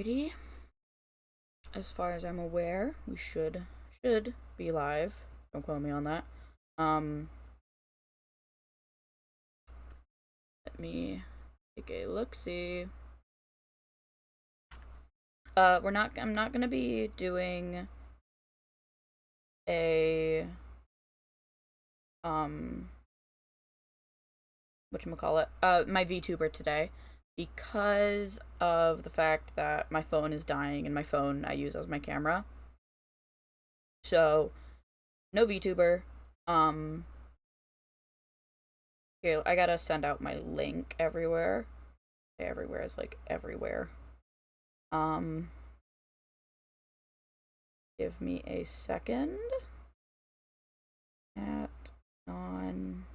Alrighty. As far as I'm aware, we should be live. Don't quote me on that. Let me take a look-see. I'm not gonna be doing a whatchamacallit, my VTuber today, because of the fact that my phone is dying and my phone I use as my camera. So, no VTuber. Here, I gotta send out my link everywhere. Everywhere is like everywhere. Give me a second. At non-SMP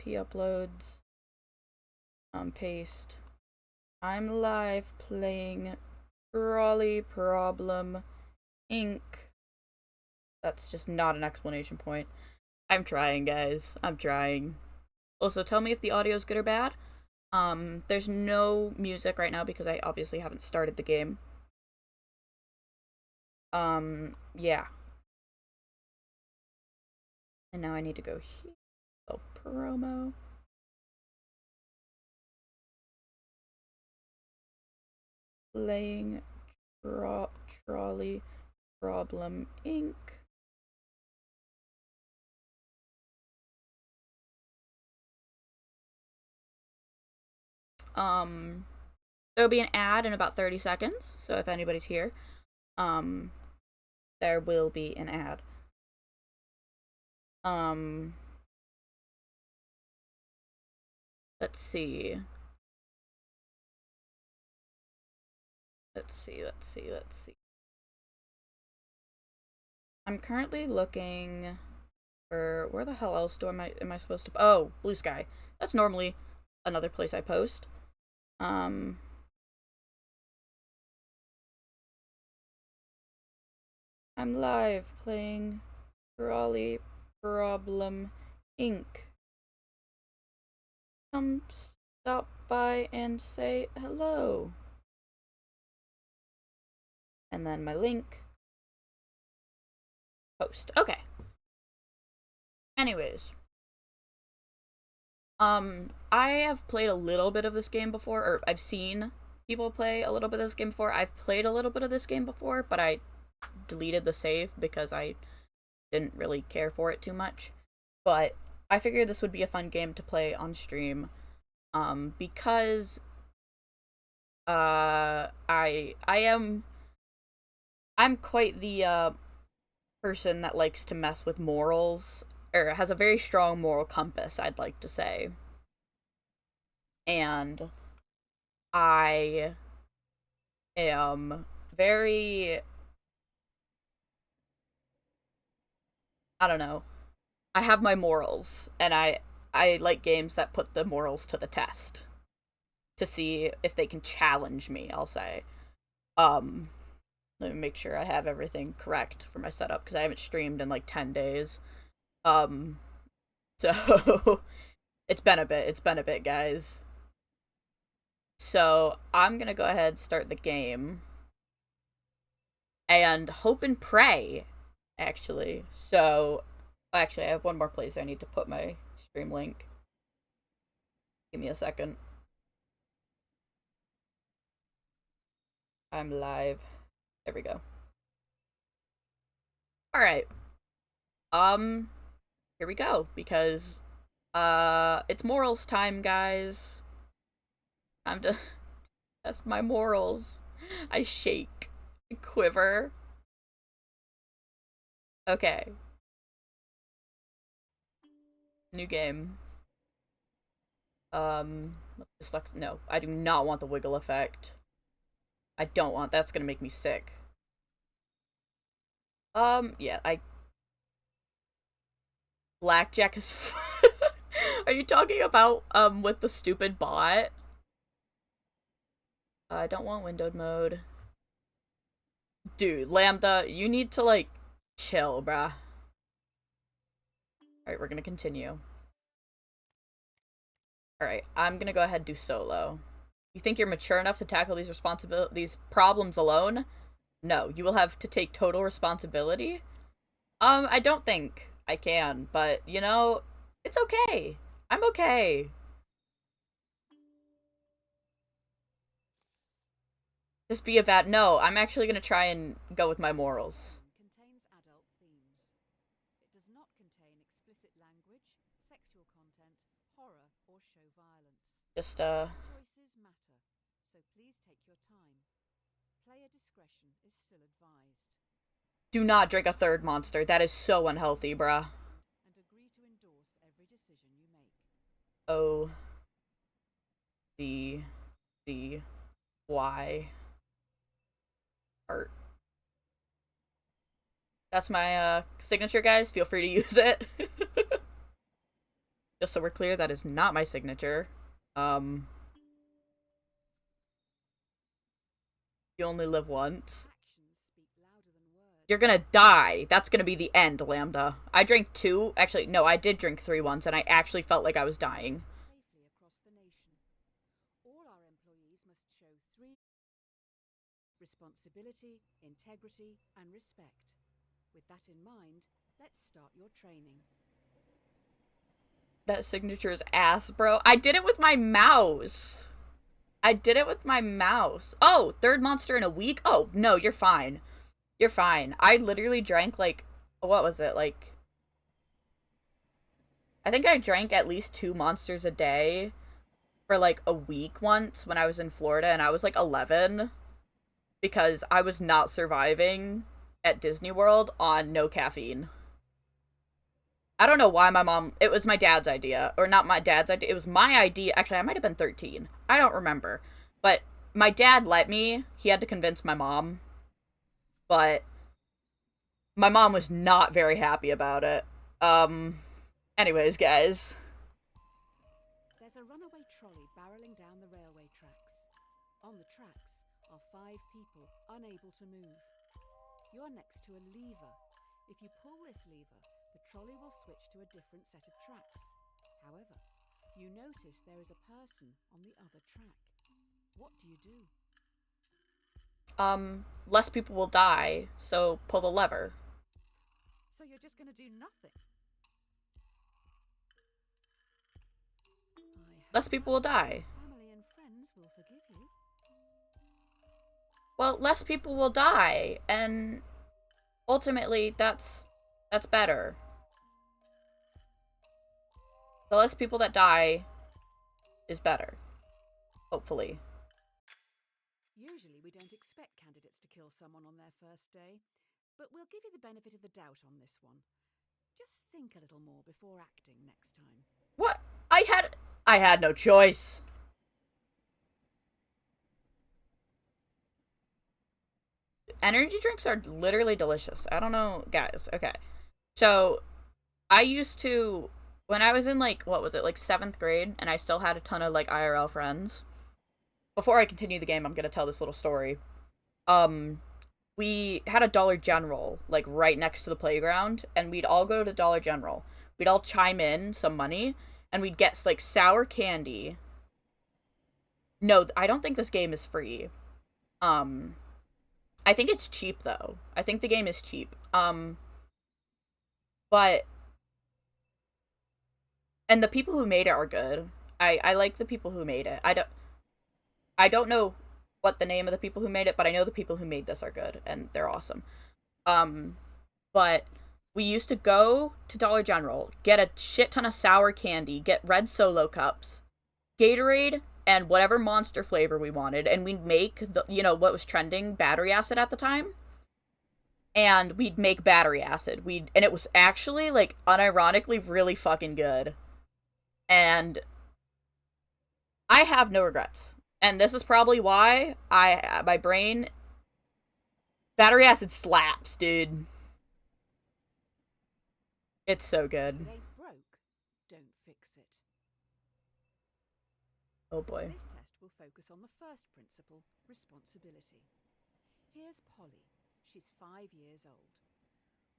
uploads. Paste. I'm live playing Trolley Problem Inc. That's just not an explanation point. I'm trying, guys. I'm trying. Also, tell me if the audio is good or bad. There's no music right now because I obviously haven't started the game. Yeah. And now I need to go here. Self-promo. Playing Trolley Problem Inc. There'll be an ad in about 30 seconds, so if anybody's here, there will be an ad. Let's see. Let's see. I'm currently looking for, where the hell else am I supposed to, oh, Blue Sky. That's normally another place I post. I'm live playing Trolley Problem Inc. Come stop by and say hello. And then my link. Post. Okay. Anyways. I have played a little bit of this game before, or I've seen people play a little bit of this game before. I've played a little bit of this game before, but I deleted the save because I didn't really care for it too much. But I figured this would be a fun game to play on stream, because I'm quite the person that likes to mess with morals, or has a very strong moral compass, I'd like to say. And I am very, I don't know. I have my morals, and I like games that put the morals to the test to see if they can challenge me, I'll say. Um Let me make sure I have everything correct for my setup because I haven't streamed in like 10 days. Um so it's been a bit, guys. So, I'm going to go ahead and start the game and hope and pray, actually. So, actually, I have one more place I need to put my stream link. Give me a second. I'm live. There we go. Alright. Here we go, because, it's morals time, guys. Time to test my morals. I shake. I quiver. Okay. New game. No, I do not want the wiggle effect. I don't want, that's gonna make me sick. Yeah, Blackjack is Are you talking about, with the stupid bot? I don't want windowed mode. Dude, Lambda, you need to, like, chill, bruh. Alright, we're gonna continue. Alright, I'm gonna go ahead and do solo. You think you're mature enough to tackle these problems alone? No, you will have to take total responsibility. I don't think I can, but you know, it's okay. I'm okay. Just be a bad. No, I'm actually gonna try and go with my morals. Contains adult themes. It does not contain explicit language, sexual content, horror, or show violence. Just Choices matter, so please take your time. Player discretion is still advised. do not drink a third monster. That is so unhealthy, bruh. And agree to endorse every decision you make. O the Y art. That's my signature, guys. Feel free to use it. Just so we're clear, that is not my signature. Um, you only live once. Actions speak louder than words. You're gonna die. That's gonna be the end, Lambda. I drank 2. Actually, no, I did drink 3 once, and I actually felt like I was dying. Safely across the nation. All our employees must show 3 responsibility, integrity, and respect. With that in mind, let's start your training. That signature is ass, bro. I did it with my mouse. I did it with my mouse. Oh, third monster in a week? Oh, no, you're fine. You're fine. I literally drank, like, what was it? Like, I think I drank at least 2 monsters a day for, like, a week once when I was in Florida, and I was, like, 11 because I was not surviving at Disney World on no caffeine. I don't know why my mom, it was my dad's idea, or not my dad's idea, it was my idea. Actually, I might have been 13. I don't remember. But my dad let me. He had to convince my mom. But my mom was not very happy about it. Anyways, guys. There's a runaway trolley barreling down the railway tracks. On the tracks are 5 people unable to move. You're next to a lever. If you pull this lever, the trolley will switch to a different set of tracks. However, you notice there is a person on the other track. What do you do? Less people will die, so pull the lever. So you're just going to do nothing? Less people will die. Family and friends will forgive you. Well, less people will die, and ultimately, that's better. The less people that die is better. Hopefully. Usually we don't expect candidates to kill someone on their first day, but we'll give you the benefit of the doubt on this one. Just think a little more before acting next time. What? I had no choice. Energy drinks are literally delicious. I don't know, guys. Okay. So, I used to when I was in like what was it? Like 7th grade and I still had a ton of like IRL friends. Before I continue the game, I'm going to tell this little story. Um we had a Dollar General like right next to the playground and we'd all go to Dollar General. We'd all chime in some money and we'd get like sour candy. No, I don't think this game is free. Um I think it's cheap though. I think the game is cheap. But and the people who made it are good. I like the people who made it. I don't know what the name of the people who made it, but I know the people who made this are good and they're awesome. Um but we used to go to Dollar General, get a shit ton of sour candy, get red Solo cups, Gatorade, and whatever monster flavor we wanted, and we'd make the what was trending, battery acid at the time. And we'd make battery acid. And it was actually like unironically really fucking good. And I have no regrets. And this is probably why my brain battery acid slaps, dude. It's so good. If it ain't broke, don't fix it. Oh boy. This test will focus on the first principle, responsibility. Here's Polly. She's 5 years old.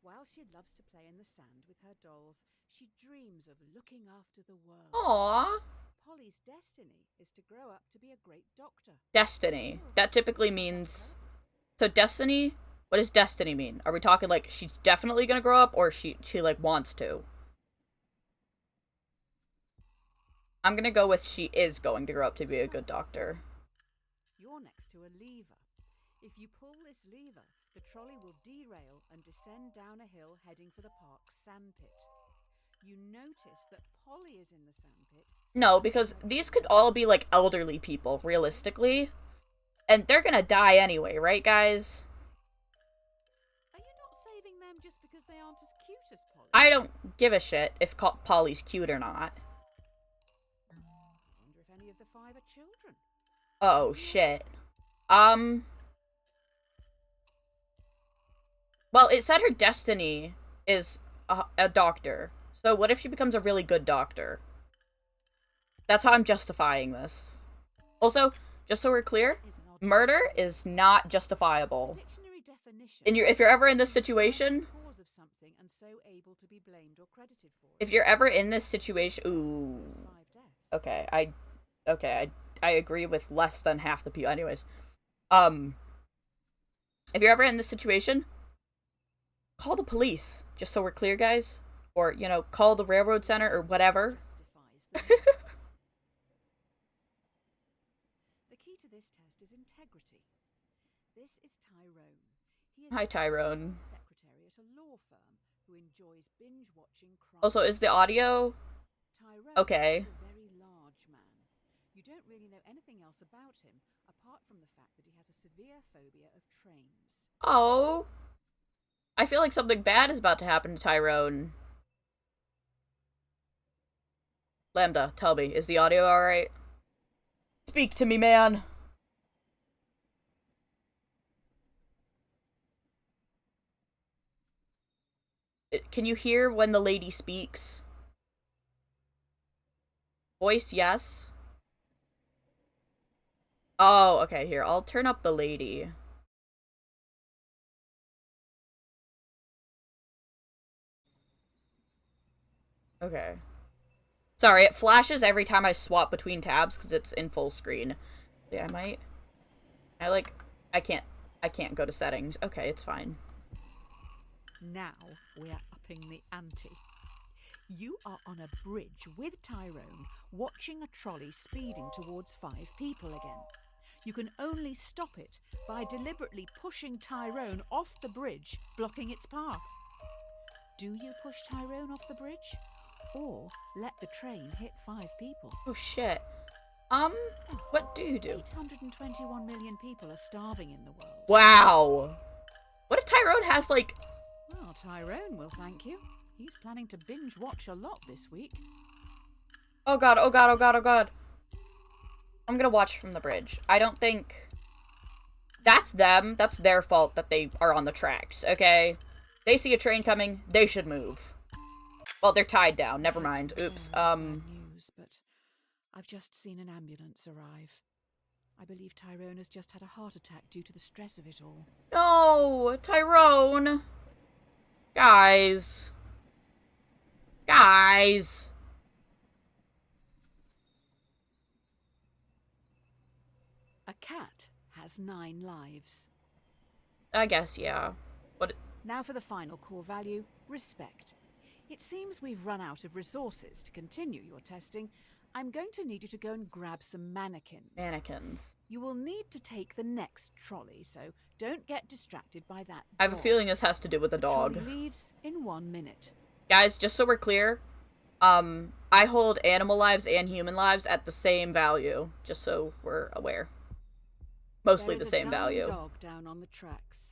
While she loves to play in the sand with her dolls, she dreams of looking after the world. Aww. Polly's destiny is to grow up to be a great doctor. Destiny. That typically means... So destiny? What does destiny mean? Are we talking like she's definitely gonna grow up, or she like wants to? I'm gonna go with she is going to grow up to be a good doctor. You're next to a lever. If you pull this lever, the trolley will derail and descend down a hill heading for the park's sandpit. You notice that Polly is in the sandpit. No, because these could all be like elderly people, realistically. And they're gonna die anyway, right, guys? Are you not saving them just because they aren't as cute as Polly? I don't give a shit if Polly's cute or not. I wonder if any of the 5 are children. Oh, shit. Well, it said her destiny is a doctor. So what if she becomes a really good doctor? That's how I'm justifying this. Also, just so we're clear, murder is not justifiable. If you're ever in this situation... If you're ever in this situation... Ooh. Okay, I agree with less than half the people. Anyways. If you're ever in this situation, call the police. Just so we're clear, guys. Or, you know, call the railroad center or whatever. The key to this test is integrity. This is Tyrone. He is Hi, Tyrone. secretary at a law firm who enjoys binge-watching crime. Also, is the audio Tyrone okay? is a very large man. You don't really know anything else about him, apart from the fact that he has a severe phobia of trains. Oh. I feel like something bad is about to happen to Tyrone. Lambda, tell me, is the audio alright? Speak to me, man! Can you hear when the lady speaks? Voice, yes? Oh, okay, here, I'll turn up the lady. Okay. Sorry, it flashes every time I swap between tabs because it's in full screen. Yeah, I can't go to settings. Okay, it's fine. Now we're upping the ante. You are on a bridge with Tyrone, watching a trolley speeding towards 5 people again. You can only stop it by deliberately pushing Tyrone off the bridge, blocking its path. Do you push Tyrone off the bridge? Or let the train hit 5 people? Oh shit. What do you do? 821 million people are starving in the world. Wow. What if Tyrone has, like... Well, Tyrone will thank you. He's planning to binge watch a lot this week. Oh god, oh god, oh god, oh god. I'm gonna watch from the bridge. I don't think... That's them. That's their fault that they are on the tracks, okay? They see a train coming, they should move. Well, they're tied down. Never mind. Oops. News, but I've just seen an ambulance arrive. I believe Tyrone has just had a heart attack due to the stress of it all. No, Tyrone. Guys. Guys. A cat has 9 lives. I guess, yeah. But Now for the final core value, respect. It seems we've run out of resources to continue your testing. I'm going to need you to go and grab some mannequins. mannequins. You will need to take the next trolley, so don't get distracted by that I have a dog. feeling this has to do with the dog. Trolley leaves in 1 minute. Guys, just so we're clear, I hold animal lives and human lives at the same value, just so we're aware. Mostly the same value. There is a dying dog down on the tracks.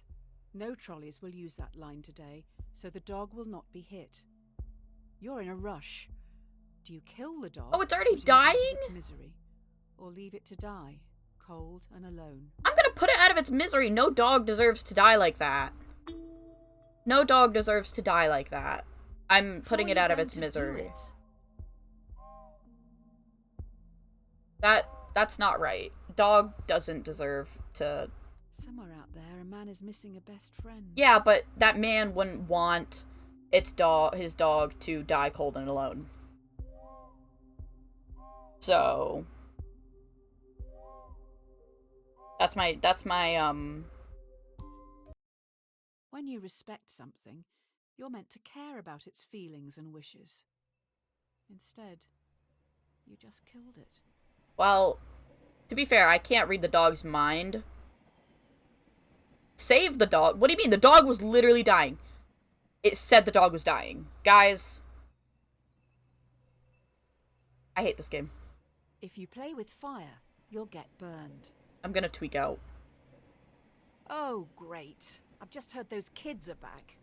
No trolleys will use that line today, so the dog will not be hit. You're in a rush. Do you kill the dog? Oh, it's already put it out of dying? its misery, or leave it to die, cold and alone? I'm gonna put it out of its misery. No dog deserves to die like that. No dog deserves to die like that. I'm putting it out of its misery. That's not right. Dog doesn't deserve to... Somewhere out there, a man is missing a best friend. Yeah, but that man wouldn't want his dog to die cold and alone. So that's my When you respect something, you're meant to care about its feelings and wishes. Instead, you just killed it. well, to be fair, I can't read the dog's mind. Save the dog. What do you mean? The dog was literally dying. It said the dog was dying. Guys, I hate this game. If you play with fire, you'll get burned. I'm gonna tweak out. Oh, great. I've just heard those kids are back.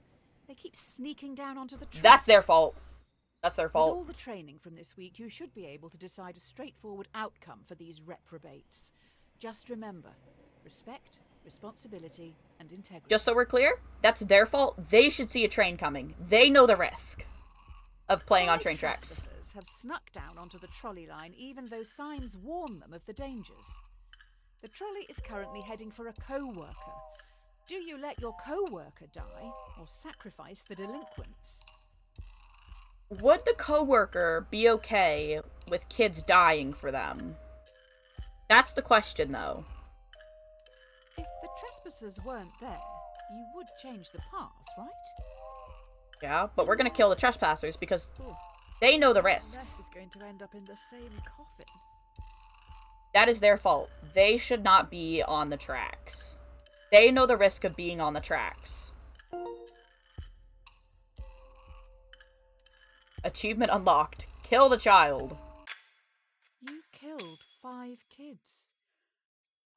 They keep sneaking down onto the tracks. That's their fault. That's their With fault. all the training from this week, you should be able to decide a straightforward outcome for these reprobates. Just remember, respect, responsibility, and integrity. Just so we're clear, that's their fault. They should see a train coming. They know the risk of playing on train tracks. Trespassers have snuck down onto the trolley line even though signs warn them of the dangers. The trolley is currently heading for a co-worker. Do you let your co-worker die or sacrifice the delinquents? Would the coworker be okay with kids dying for them? That's the question, though. If the trespassers weren't there, you would change the path, right? Yeah, but we're gonna kill the trespassers because they know the risks. Nurse is going to end up in the same coffin. That is their fault. They should not be on the tracks. They know the risk of being on the tracks. Achievement unlocked. Kill the child. You killed 5 kids.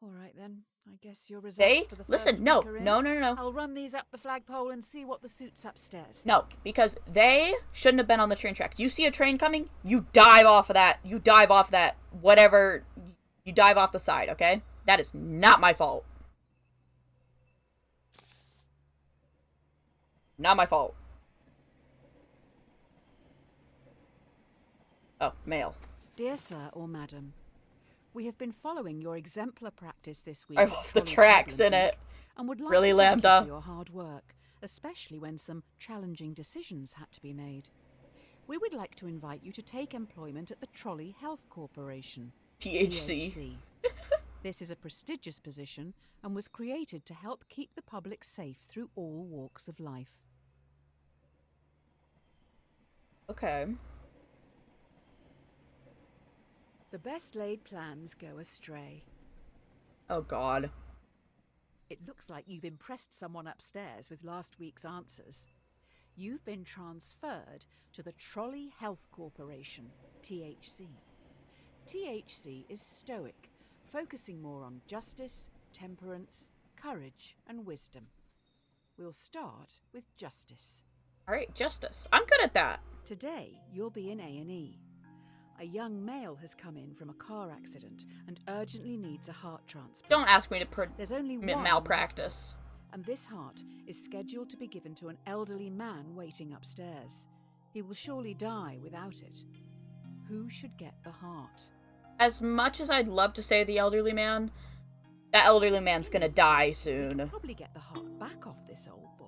All right then. I guess your results They for the first listen. No, week are in. no. I'll run these up the flagpole and see what the suit's upstairs. No, because they shouldn't have been on the train tracks. You see a train coming, you dive off of that. You dive off that. Whatever. You dive off the side. Okay, that is not my fault. Not my fault. Oh, mail. Dear sir or madam, we have been following your exemplar practice this week. I at love the Trolley tracks Problem in Inc. it. And would like Really, to thank you Lambda? for your hard work, especially when some challenging decisions had to be made. We would like to invite you to take employment at the Trolley Health Corporation. THC. This is a prestigious position and was created to help keep the public safe through all walks of life. Okay. The best laid plans go astray. Oh, God. It looks like you've impressed someone upstairs with last week's answers. You've been transferred to the Trolley Health Corporation, THC. THC is stoic, focusing more on justice, temperance, courage, and wisdom. We'll start with justice. All right, justice. I'm good at that. Today, you'll be in A&E. A young male has come in from a car accident and urgently needs a heart transplant. Don't ask me to There's only commit one malpractice. hospital, and this heart is scheduled to be given to an elderly man waiting upstairs. He will surely die without it. Who should get the heart? As much as I'd love to say the elderly man, that elderly man's gonna die We soon. could probably get the heart back off this old boy.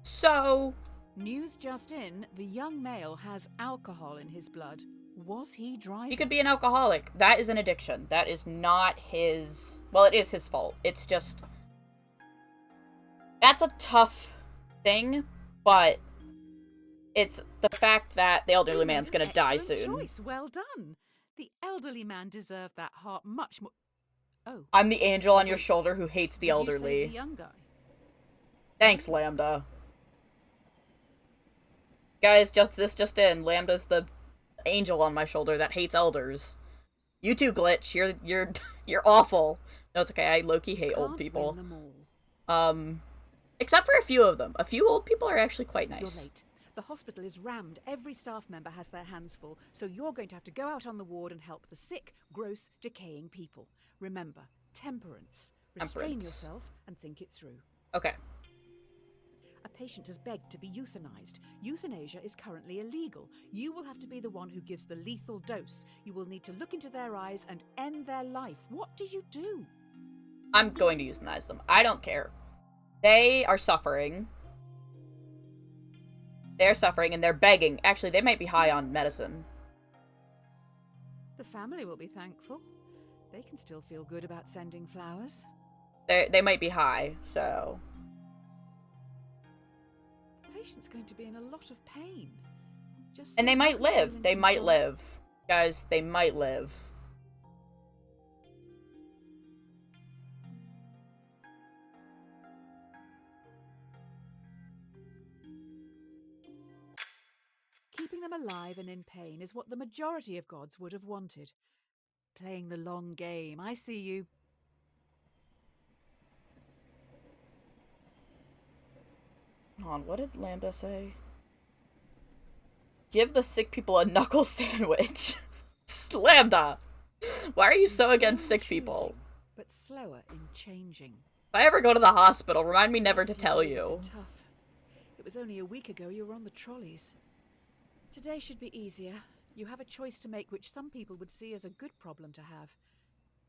So, News just in, the young male has alcohol in his blood. Was he driving? he could be an alcoholic. That is an addiction. That is not his... Well, it is his fault. It's just... That's a tough thing, but it's the fact that the elderly You made man's an gonna die excellent soon. Choice. Well done. The elderly man deserved that heart much more. Oh. I'm the angel on your Wait, shoulder who hates the did you elderly. say the young guy? Thanks, Lambda. Guys, just in. Lambda's the angel on my shoulder that hates elders. You too, Glitch. You're awful. No, it's okay. I low-key hate old Can't people. win them all. Except for a few of them. A few old people are actually quite nice. You're late. The hospital is rammed. Every staff member has their hands full, so you're going to have to go out on the ward and help the sick, gross, decaying people. Remember, temperance. Restrain Temperance. yourself and think it through. Okay. A patient has begged to be euthanized. Euthanasia is currently illegal. You will have to be the one who gives the lethal dose. You will need to look into their eyes and end their life. What do you do? I'm going to euthanize them. I don't care. They are suffering. They're suffering and they're begging. Actually, they might be high on medicine. The family will be thankful. They can still feel good about sending flowers. They might be high, so... The patient's going to be in a lot of pain. And they might live. They might live. Guys, they might live. Keeping them alive and in pain is what the majority of gods would have wanted. Playing the long game, I see you. Hold on, what did Lambda say? Give the sick people a knuckle sandwich. Lambda! Why are you so against sick people? But slower in changing. If I ever go to the hospital, remind me never to tell you. Tough. It was only a week ago you were on the trolleys. Today should be easier. You have a choice to make which some people would see as a good problem to have.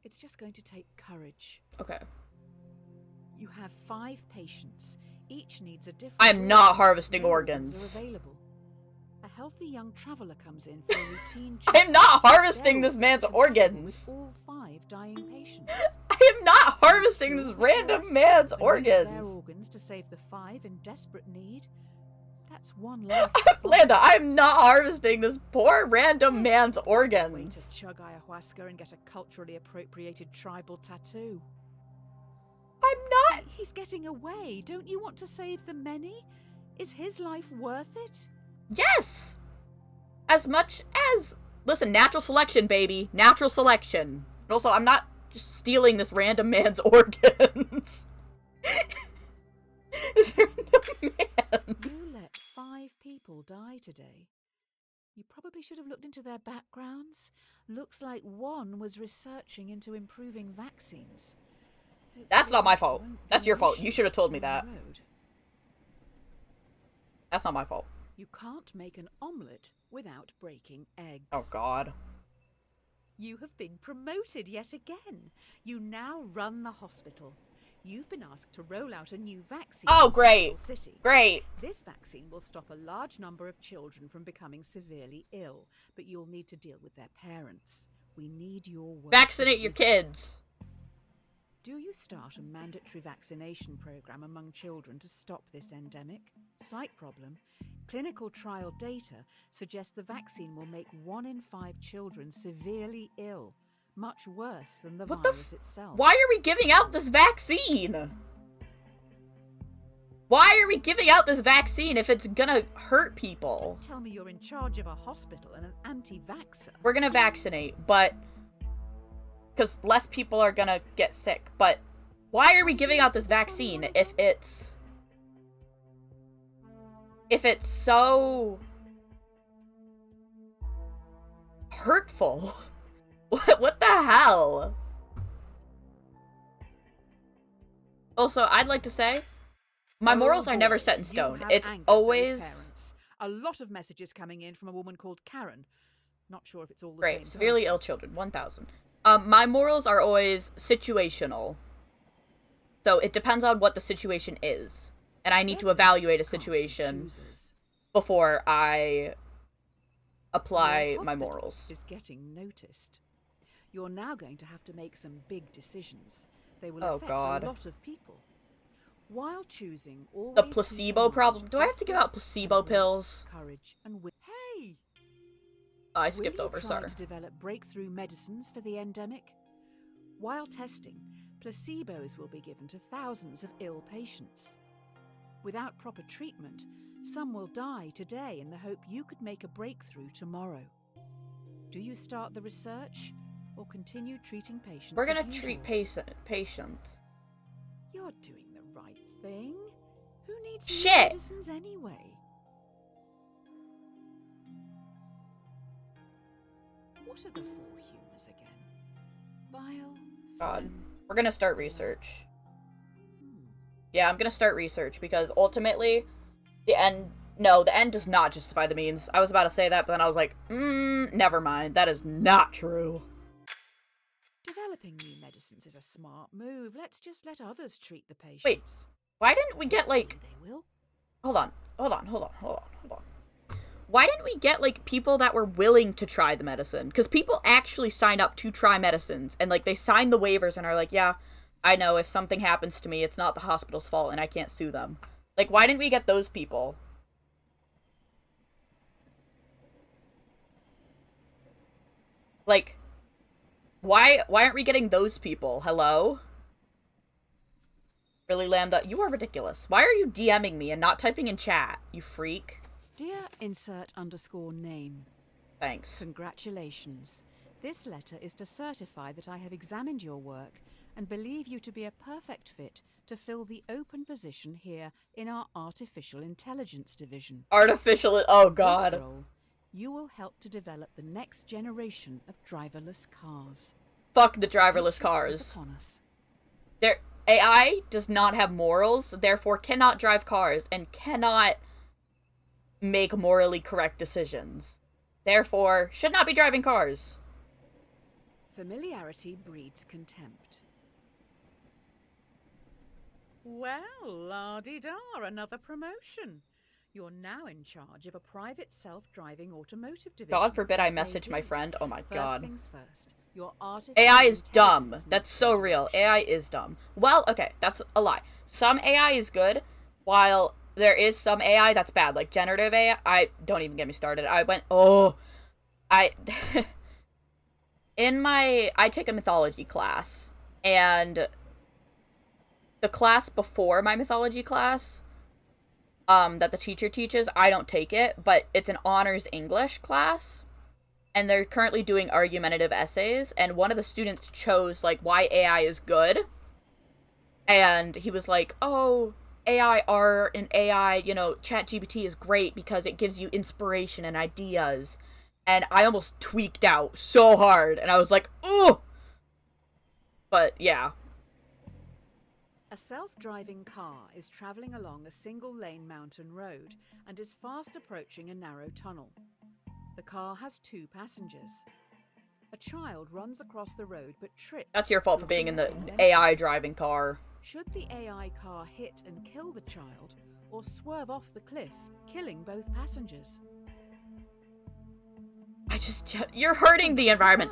It's just going to take courage. Okay. You have 5 patients. Each needs a different... I'm not harvesting organs. Are available. A healthy young traveler comes in for a routine I'm not harvesting this man's organs. All 5 dying patients. I am not harvesting this random man's organs. Their organs to save the 5 in desperate need. That's one life. Landa, I'm not harvesting this poor random man's Way organs. to chug ayahuasca and get a culturally appropriated tribal tattoo. I'm not. He's getting away. Don't you want to save the many? Is his life worth it? Yes! As much as... Listen, natural selection, baby. Natural selection. And also, I'm not just stealing this random man's organs. This random man. You let 5 people die today. You probably should have looked into their backgrounds. Looks like one was researching into improving vaccines. That's not my fault. That's your fault. You should have told me that. That's not my fault. You can't make an omelette without breaking eggs. Oh, God. You have been promoted yet again. You now run the hospital. You've been asked to roll out a new vaccine. Oh, great. City. Great. This vaccine will stop a large number of children from becoming severely ill, but you'll need to deal with their parents. We need your work. Vaccinate your kids. Do you start a mandatory vaccination program among children to stop this endemic? Slight problem. Clinical trial data suggest the vaccine will make 1 in 5 children severely ill, much worse than the virus itself. Why are we giving out this vaccine? Why are we giving out this vaccine if it's gonna hurt people? Don't tell me you're in charge of a hospital and an anti-vaxxer. We're gonna vaccinate, but... because less people are gonna get sick, but why are we giving out this vaccine if it's so hurtful? What the hell? Also, I'd like to say, my morals are never set in stone. It's always... A lot of messages coming in from a woman called Karen. Not sure if it's all the Great. same Severely person. ill children, 1,000. My morals are always situational. So it depends on what the situation is. And I need to evaluate a situation before I apply my morals. Is getting noticed. You're now going to have to make some big decisions. They will affect a lot of people. While choosing always The placebo problem? Do I have to give out placebo pills? Courage and hey! I skipped over, Will you try to develop breakthrough medicines for the endemic? While testing, placebos will be given to thousands of ill patients. Without proper treatment, some will die today in the hope you could make a breakthrough tomorrow. Do you start the research or continue treating patients? We're gonna treat patients. You're doing the right thing. Who needs Shit! medicines anyway? What are the 4 humors again? Bile. God. We're gonna start research. Yeah, I'm gonna start research because ultimately, the end does not justify the means. I was about to say that, but then I was like, never mind. That is not true. Developing new medicines is a smart move. Let's just let others treat the patients. Wait, why didn't we get, like... They will. Hold on. hold on, hold on, hold on, hold on. Why didn't we get, like, people that were willing to try the medicine? Because people actually sign up to try medicines, and, like, they sign the waivers and are like, yeah, I know if something happens to me, it's not the hospital's fault and I can't sue them. Like, why didn't we get those people? Like, why aren't we getting those people? Hello? Really, Lambda? You are ridiculous. Why are you DMing me and not typing in chat, you freak? Dear insert underscore name. Thanks. Congratulations. This letter is to certify that I have examined your work and believe you to be a perfect fit to fill the open position here in our Artificial Intelligence Division. Artificial... Oh, God. This role, you will help to develop the next generation of driverless cars. Fuck the driverless cars. Their AI does not have morals, therefore cannot drive cars and cannot make morally correct decisions. Therefore, should not be driving cars. Familiarity breeds contempt. Well, la-di-da, another promotion. You're now in charge of a private self-driving automotive division. God forbid I message my friend. Oh my God. First things first. Your AI is dumb. That's so real. AI is dumb. Well, okay, that's a lie. Some AI is good, while there is some AI that's bad, like generative AI. Don't even get me started. I take a mythology class, and the class before my mythology class, that the teacher teaches, I don't take it, but it's an honors English class, and they're currently doing argumentative essays, and one of the students chose, like, why AI is good, and he was like, oh, AI art and AI, you know, ChatGPT is great because it gives you inspiration and ideas, and I almost tweaked out so hard, and I was like, ooh! But, yeah. A self-driving car is travelling along a single-lane mountain road and is fast approaching a narrow tunnel. The car has 2 passengers. A child runs across the road but trips. That's your fault for being in the AI driving car. Should the AI car hit and kill the child, or swerve off the cliff, killing both passengers? You're hurting the environment.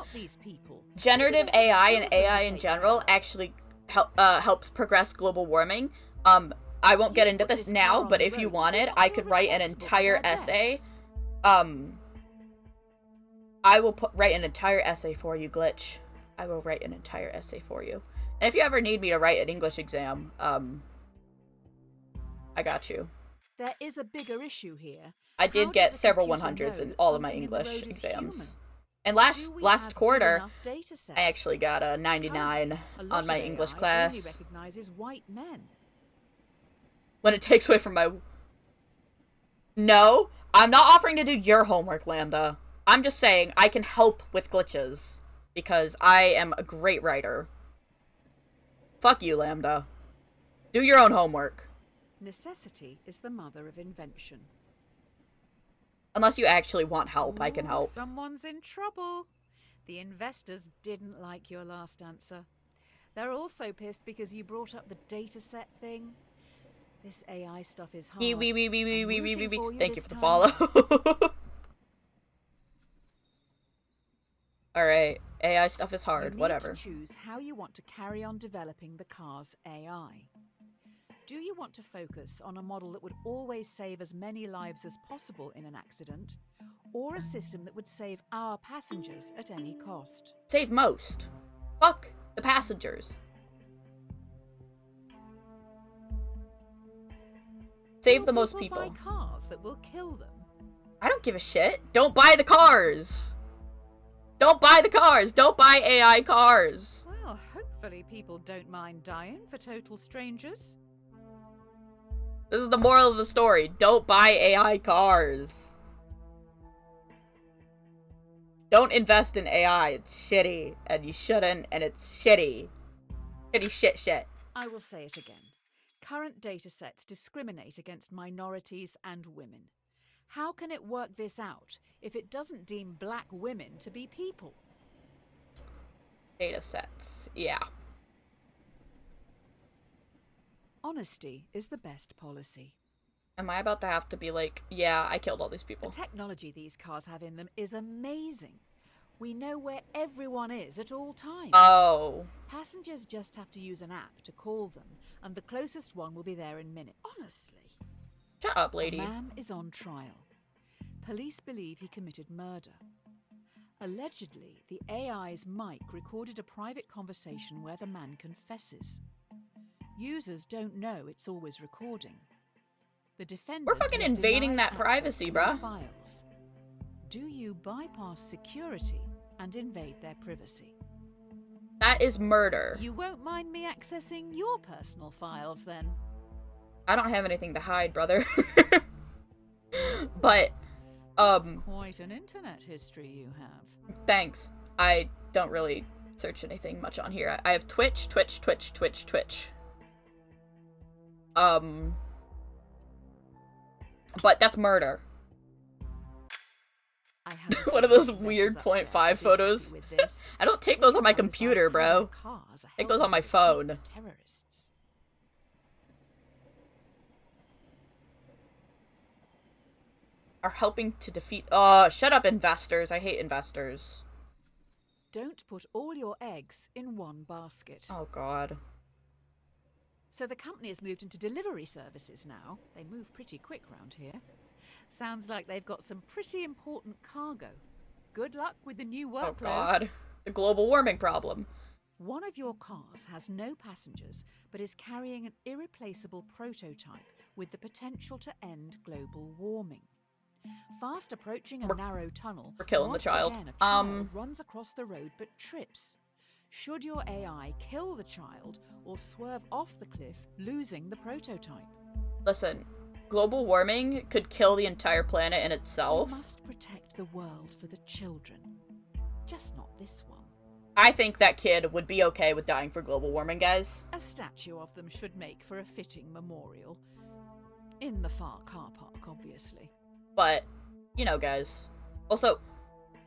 Generative AI and AI in general actually helps progress global warming. I won't get into this now, but if you wanted, I could write an entire essay. I will write an entire essay for you, Glitch. I will write an entire essay for you. And if you ever need me to write an English exam, I got you. There is a bigger issue here. I did get several 100s in all of my English exams. And last quarter, I actually got a 99 on my English class. Only recognizes white men. When it takes away from my... No, I'm not offering to do your homework, Lambda. I'm just saying I can help with glitches, because I am a great writer. Fuck you, Lambda. Do your own homework. Necessity is the mother of invention. Unless you actually want help, I can help. Someone's in trouble. The investors didn't like your last answer. They're also pissed because you brought up the dataset thing. This AI stuff is hard. Thank you for the follow. Alright, AI stuff is hard, whatever. You need to choose how you want to carry on developing the car's AI. Do you want to focus on a model that would always save as many lives as possible in an accident, or a system that would save our passengers at any cost? Save most. Fuck the passengers. Save the most people. Buy cars that will kill them. I don't give a shit. Don't buy the cars. Don't buy the cars. Don't buy AI cars. Well, hopefully people don't mind dying for total strangers. This is the moral of the story. Don't buy AI cars. Don't invest in AI. It's shitty. And you shouldn't. And it's shitty. Shitty shit. I will say it again. Current datasets discriminate against minorities and women. How can it work this out if it doesn't deem black women to be people? Datasets. Yeah. Honesty is the best policy. Am I about to have to be like, yeah, I killed all these The people? technology these cars have in them is amazing. We know where everyone is at all times. Oh. Passengers just have to use an app to call them, and the closest one will be there in minutes. Honestly. Shut up, A lady. man is on trial. Police believe he committed murder. Allegedly, the AI's mic recorded a private conversation where the man confesses. Users don't know it's always recording. The defendant We're fucking has invading denied that access privacy, to bruh. the files. Do you bypass security and invade their privacy? That is murder. You won't mind me accessing your personal files, then? I don't have anything to hide, brother. But, That's quite an internet history you have. thanks. I don't really search anything much on here. I have Twitch. But that's murder. I have One of those weird 0.5 photos. I don't take those on my computer, bro. Take those on my phone. Terrorists. Are helping to defeat. Oh, shut up, investors. I hate investors. Don't put all your eggs in one basket. Oh, God. So the company has moved into delivery services now. They move pretty quick round here. Sounds like they've got some pretty important cargo. Good luck with the new workload. Oh, God. The global warming problem. One of your cars has no passengers, but is carrying an irreplaceable prototype with the potential to end global warming. Fast approaching a narrow tunnel, we're killing the once child. Again, a child runs across the road but trips. Should your AI kill the child or swerve off the cliff, losing the prototype? Listen, global warming could kill the entire planet in itself. We must protect the world for the children. Just not this one. I think that kid would be okay with dying for global warming, guys. A statue of them should make for a fitting memorial. In the far car park, obviously. But, you know, guys. Also,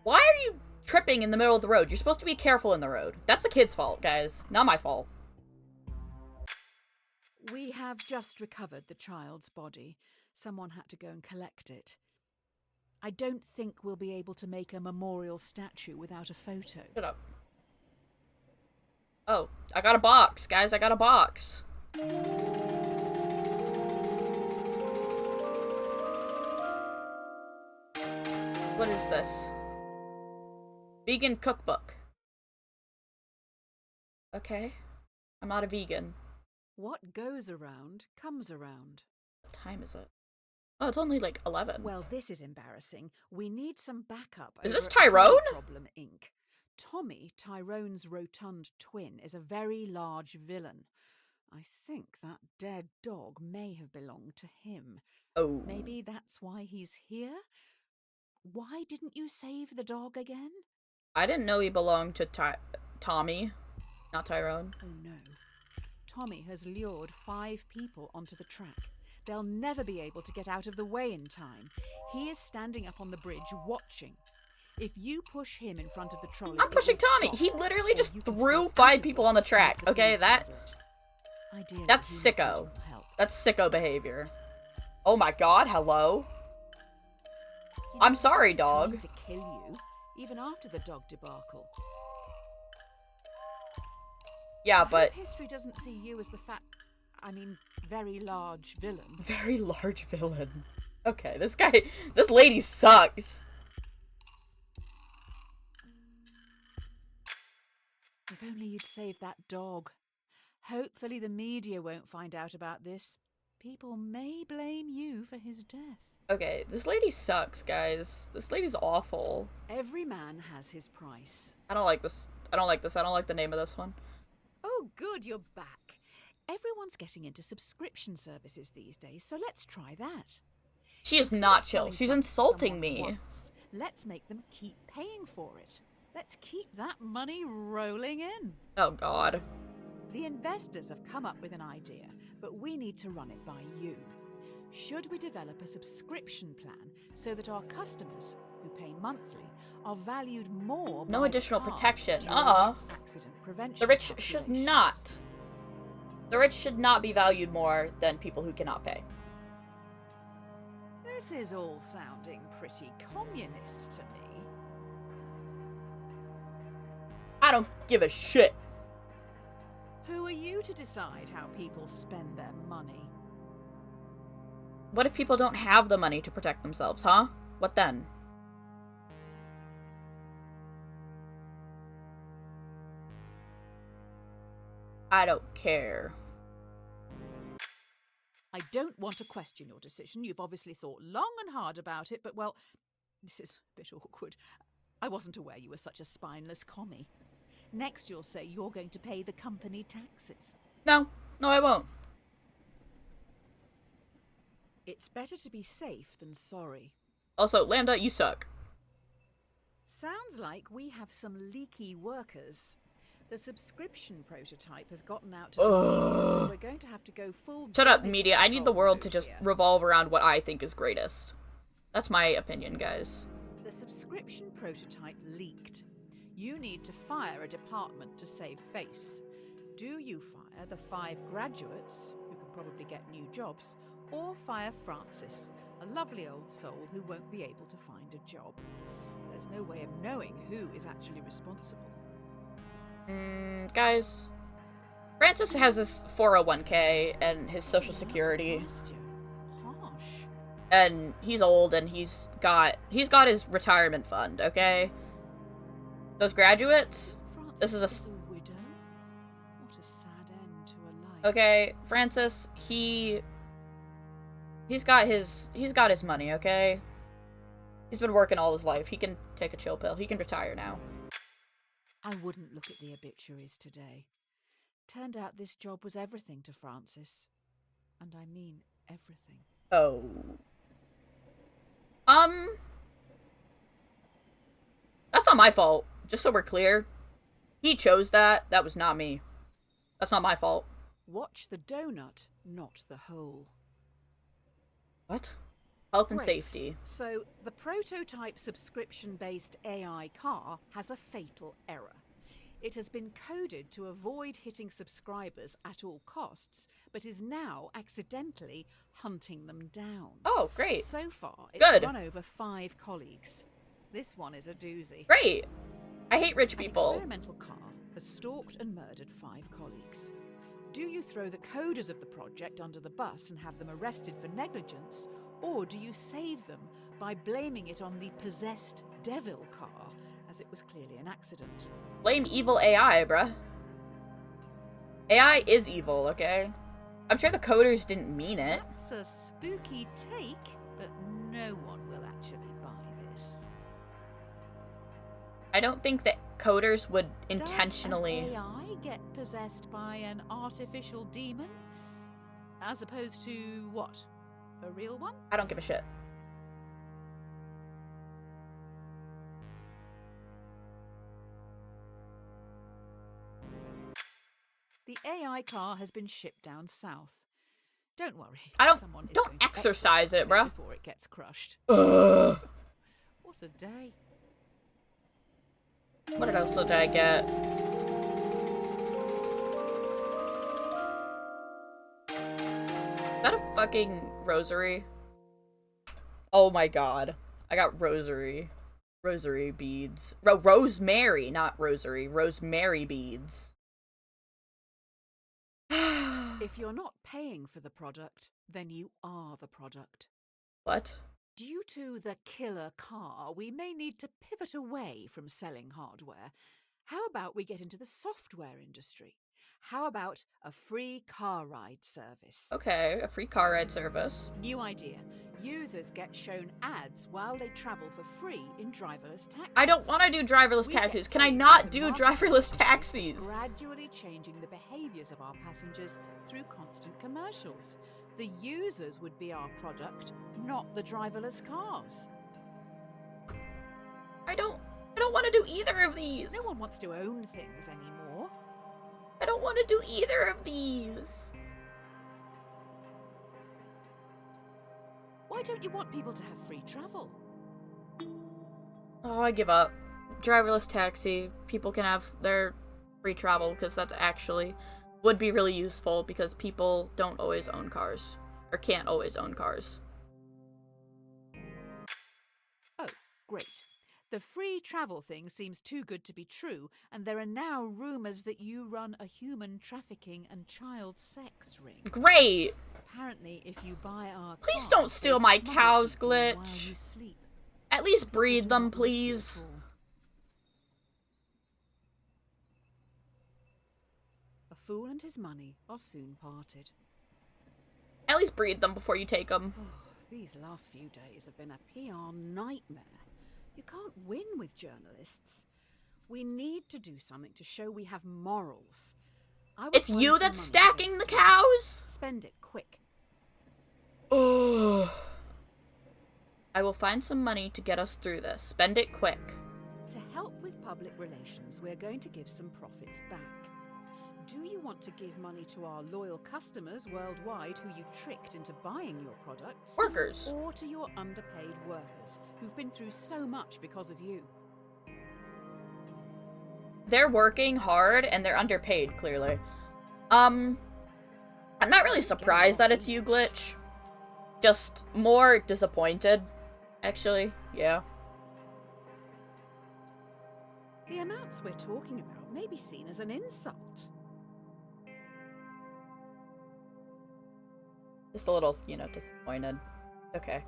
why are you tripping in the middle of the road? You're supposed to be careful in the road. That's the kid's fault, guys. Not my fault. We have just recovered the child's body. Someone had to go and collect it. I don't think we'll be able to make a memorial statue without a photo. Shut up. Oh, I got a box, guys. I got a box. What is this? Vegan cookbook. Okay. I'm not a vegan. What goes around comes around. What time is it? Oh, it's only like 11. Well, this is embarrassing. We need some backup. Is this over at Tyrone? Trolley Problem Inc. Tommy, Tyrone's rotund twin, is a very large villain. I think that dead dog may have belonged to him. Oh. Maybe that's why he's here? Why didn't you save the dog again? I didn't know he belonged to Tommy, not Tyrone. Oh no. Tommy has lured 5 people onto the track. They'll never be able to get out of the way in time. He is standing up on the bridge watching. If you push him in front of the trolley, I'm pushing Tommy. stop, He literally just you can threw step 5 out of people it on the if track. the Okay, police that's need it. Ideally, sicko. he needs medical help. That's sicko behavior. Oh my god, hello? You I'm know, sorry, he wasn't dog. trying to kill you, even after the dog debacle. Yeah, I but... hope history doesn't see you as the very large villain. Very large villain. Okay, this lady sucks. If only you'd saved that dog. Hopefully the media won't find out about this. People may blame you for his death. Okay, this lady sucks, guys. This lady's awful. Every man has his price. I don't like this. I don't like this. I don't like the name of this one. Oh, good, you're back. Everyone's getting into subscription services these days, so let's try that. She is Instead of not chill. selling She's something to insulting someone me. once, let's make them keep paying for it. Let's keep that money rolling in. Oh god. The investors have come up with an idea, but we need to run it by you. Should we develop a subscription plan so that our customers, who pay monthly, are valued more No by additional far protection. during its accident prevention The rich should calculations? not. The rich should not be valued more than people who cannot pay. This is all sounding pretty communist to me. I don't give a shit. Who are you to decide how people spend their money? What if people don't have the money to protect themselves, huh? What then? I don't care. I don't want to question your decision. You've obviously thought long and hard about it, but well, this is a bit awkward. I wasn't aware you were such a spineless commie. Next you'll say you're going to pay the company taxes. No, I won't. It's better to be safe than sorry. Also, Lambda, you suck. Sounds like we have some leaky workers. The subscription prototype has gotten out to the media, so we're going to have to go full... Shut up, media. I need the world to just here. revolve around what I think is greatest. That's my opinion, guys. The subscription prototype leaked. You need to fire a department to save face. Do you fire the 5 graduates, who can probably get new jobs, or fire Francis, a lovely old soul who won't be able to find a job? There's no way of knowing who is actually responsible. Guys, Francis has his 401k and his social security. Harsh. And he's old and he's got his retirement fund, okay? Those graduates, this is a widow. What a sad end to a life. Okay, Francis, he's got his money, okay? He's been working all his life. He can take a chill pill. He can retire now. I wouldn't look at the obituaries today. Turned out this job was everything to Francis. And I mean everything. Oh. That's not my fault. Just so we're clear. He chose that. That was not me. That's not my fault. Watch the donut, not the hole. What? Health and Great. safety. So, the prototype subscription-based AI car has a fatal error. It has been coded to avoid hitting subscribers at all costs, but is now accidentally hunting them down. Oh, great. So far, it's Good. run over 5 colleagues. This one is a doozy. Great. I hate rich An people. experimental car has stalked and murdered 5 colleagues. Do you throw the coders of the project under the bus and have them arrested for negligence, or do you save them by blaming it on the possessed devil car, as it was clearly an accident? Blame evil AI, bruh. AI is evil, okay? I'm sure the coders didn't mean it. That's a spooky take, but no one will actually buy this. I don't think that coders would intentionally... Does an AI get possessed by an artificial demon? As opposed to what? A real one? I don't give a shit. The AI car has been shipped down south. Don't worry. Don't someone is don't going to exercise it, bruh. before it gets crushed. Ugh. What a day. What else did I get? Is that a fucking rosary? Oh my god. I got rosary. Rosary beads. Rosemary, not rosary. Rosemary beads. If you're not paying for the product, then you are the product. What? Due to the killer car, we may need to pivot away from selling hardware. How about we get into the software industry? How about a free car ride service? Okay, a free car ride service. New idea. Users get shown ads while they travel for free in driverless taxis. I don't want to do driverless We get taxis. Can I paid not for do marketing driverless content, taxis? gradually changing the behaviors of our passengers through constant commercials. The users would be our product, not the driverless cars. I don't want to do either of these. No one wants to own things anymore. I don't want to do either of these. Why don't you want people to have free travel? Oh, I give up. Driverless taxi. People can have their free travel because that's actually would be really useful because people don't always own cars or can't always own cars. Great. The free travel thing seems too good to be true, and there are now rumours that you run a human trafficking and child sex ring. Great! Apparently, if you buy our Please cars, don't steal they my smuggle cows, people while Glitch. you sleep. At least People breed do them, not like you please. at all. A fool and his money are soon parted. At least breed them before you take them. Oh, these last few days have been a PR nightmare. You can't win with journalists. We need to do something to show we have morals. It's you that's stacking the cows? Spend it quick. Oh. I will find some money to get us through this. Spend it quick. To help with public relations, we're going to give some profits back. Do you want to give money to our loyal customers worldwide who you tricked into buying your products? Workers. Or to your underpaid workers who've been through so much because of you? They're working hard and they're underpaid, clearly. I'm not really surprised that it's you, Glitch. Just more disappointed, actually. Yeah. The amounts we're talking about may be seen as an insult. Just a little, you know, disappointed. Okay.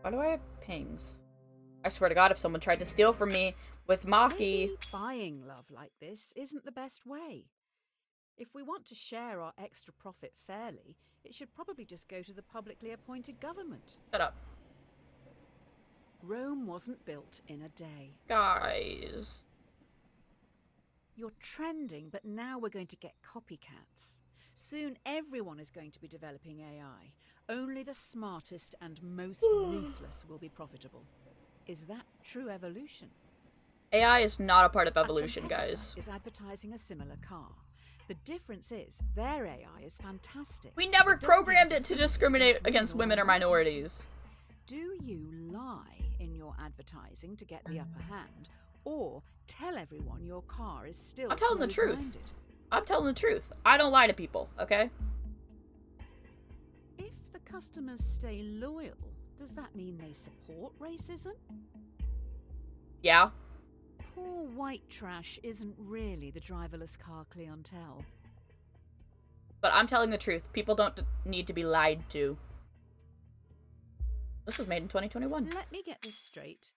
Why do I have pings? I swear to God, if someone tried to steal from me with Maki... Maybe buying love like this isn't the best way. If we want to share our extra profit fairly, it should probably just go to the publicly appointed government. Shut up. Rome wasn't built in a day. Guys. You're trending, but now we're going to get copycats. Soon everyone is going to be developing AI. Only the smartest and most ruthless will be profitable. Is that true evolution? AI is not a part of evolution, guys. Is advertising a similar car. The difference is their AI is fantastic. We never programmed it to discriminate against women or minorities. Do you lie in your advertising to get the upper hand, or tell everyone your car is still I'm telling the truth. closed-minded? I'm telling the truth. I don't lie to people, okay? If the customers stay loyal, does that mean they support racism? Yeah. Poor white trash isn't really the driverless car clientele. But I'm telling the truth. People don't need to be lied to. This was made in 2021. Let me get this straight.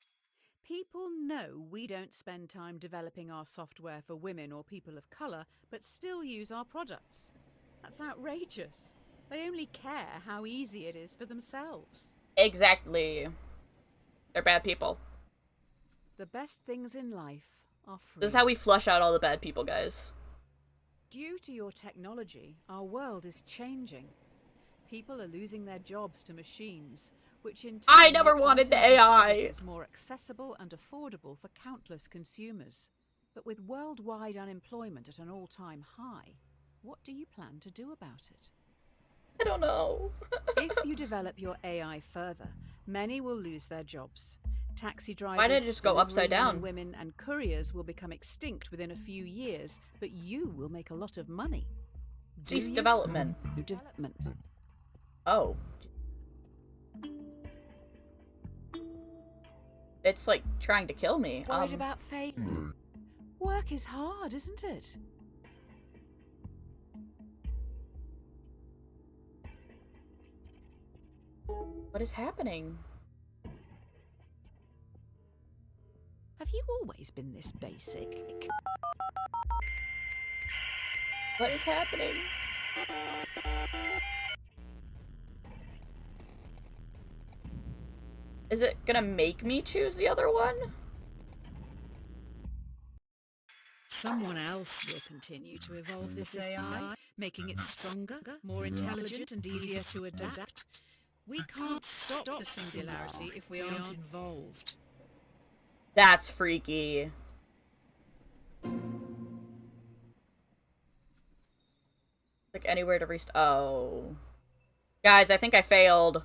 People know we don't spend time developing our software for women or people of colour, but still use our products. That's outrageous. They only care how easy it is for themselves. Exactly. They're bad people. The best things in life are free. This is how we flush out all the bad people, guys. Due to your technology, our world is changing. People are losing their jobs to machines, which in turn I never makes wanted the items and AI. services more accessible and affordable for countless consumers. But with worldwide unemployment at an all-time high, what do you plan to do about it? I don't know. If you develop your AI further, many will lose their jobs. Taxi drivers, Why did it just go upside delivery men down? and women, and couriers will become extinct within a few years, but you will make a lot of money. Cease Do you? development. Development. Oh. It's like trying to kill me. Worried about failure? Work is hard, isn't it? What is happening? Have you always been this basic? What is happening? Is it gonna make me choose the other one? Someone else will continue to evolve this AI, making it stronger, more intelligent, and easier to adapt. We can't stop the singularity if we aren't involved. That's freaky. Like anywhere to oh. Guys, I think I failed.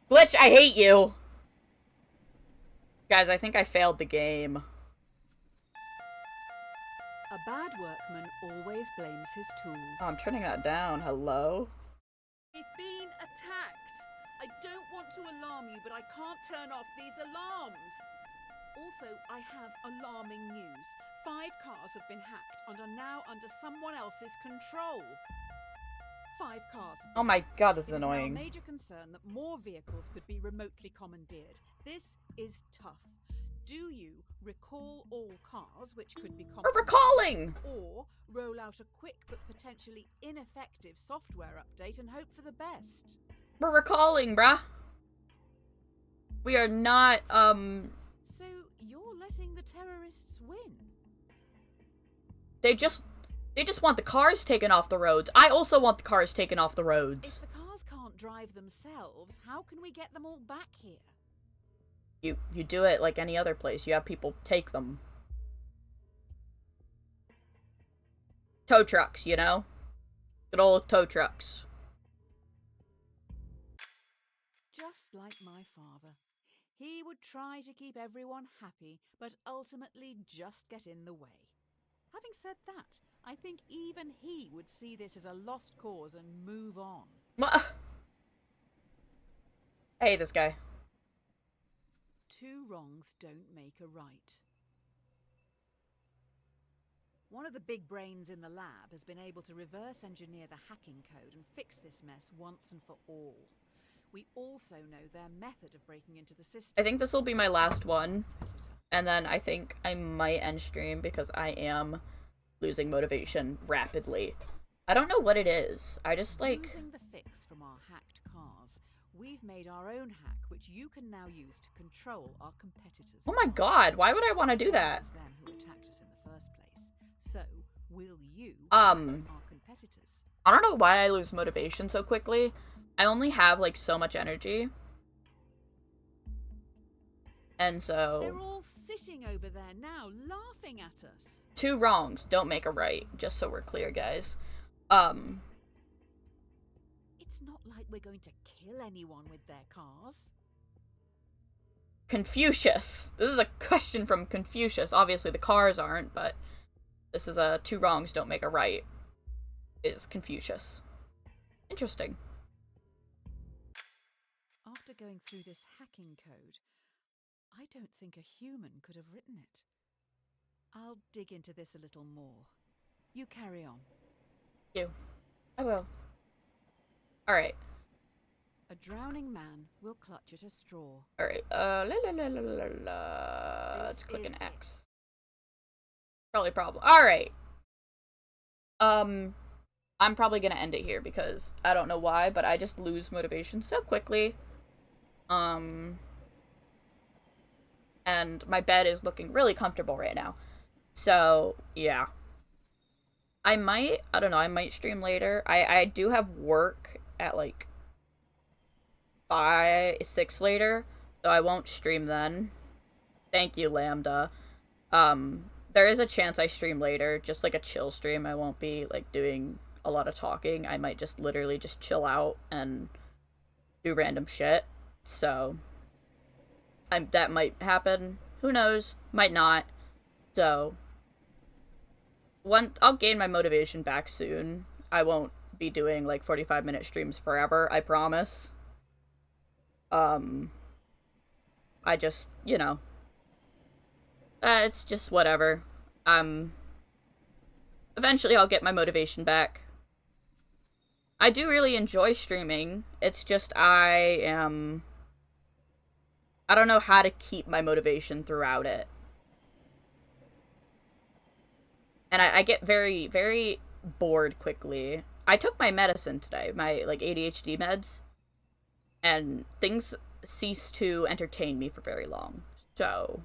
Glitch, I hate you. Guys, I think I failed the game. A bad workman always blames his tools. Oh, I'm turning that down. Hello? We've been attacked. I don't want to alarm you, but I can't turn off these alarms. Also, I have alarming news. 5 cars have been hacked and are now under someone else's control. 5 cars. Oh my god, this is It annoying. is now a major concern that more vehicles could be remotely commandeered. This is tough. Do you recall all cars, which could be We're recalling! or roll out a quick but potentially ineffective software update and hope for the best? We're recalling, bruh. We are not, So you're letting the terrorists win? They just want the cars taken off the roads. I also want the cars taken off the roads. If the cars can't drive themselves, how can we get them all back here? You do it like any other place. You have people take them. Tow trucks, you know? Good old tow trucks. Just like my father. He would try to keep everyone happy, but ultimately just get in the way. Having said that, I think even he would see this as a lost cause and move on. I hate this guy. 2 wrongs don't make a right. One of the big brains in the lab has been able to reverse engineer the hacking code and fix this mess once and for all. We also know their method of breaking into the system. I think this will be my last one. And then I think I might end stream because I am losing motivation rapidly. I don't know what it is. I just like... Using the fix from our hacked cars, we've made our own hack, which you can now use to control our competitors. Oh my god, why would I want to do that? It's them who attacked us in the first place. So, will you Our competitors? I don't know why I lose motivation so quickly. I only have, like, so much energy. And so... They're all sitting over there now, laughing at us. 2 wrongs don't make a right, just so we're clear, guys. It's not like we're going to kill anyone with their cars. Confucius. This is a question from Confucius. Obviously the cars aren't, but this is a 2 wrongs don't make a right. Is Confucius. Interesting. After going through this hacking code, I don't think a human could have written it. I'll dig into this a little more. You carry on. You. I will. Alright. A drowning man will clutch at a straw. Alright, let's click an X. Trolley problem. Alright. I'm probably gonna end it here because I don't know why, but I just lose motivation so quickly. And my bed is looking really comfortable right now. So, yeah. I don't know, I might stream later. I do have work at, like, 6 later, so I won't stream then. Thank you, Lambda. There is a chance I stream later, just like a chill stream. I won't be, like, doing a lot of talking. I might just literally just chill out and do random shit. So, that might happen. Who knows? Might not. So, I'll gain my motivation back soon. I won't be doing, like, 45-minute streams forever, I promise. I just, you know. It's just whatever. Eventually I'll get my motivation back. I do really enjoy streaming. It's just I don't know how to keep my motivation throughout it. And I get very, very bored quickly. I took my medicine today, my, like, ADHD meds, and things cease to entertain me for very long. So,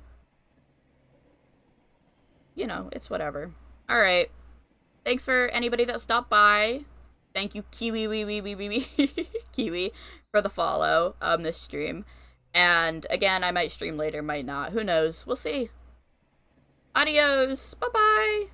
you know, it's whatever. Alright. Thanks for anybody that stopped by. Thank you, Kiwi, Kiwi, for the follow, this stream. And, again, I might stream later, might not. Who knows? We'll see. Adios. Bye-bye.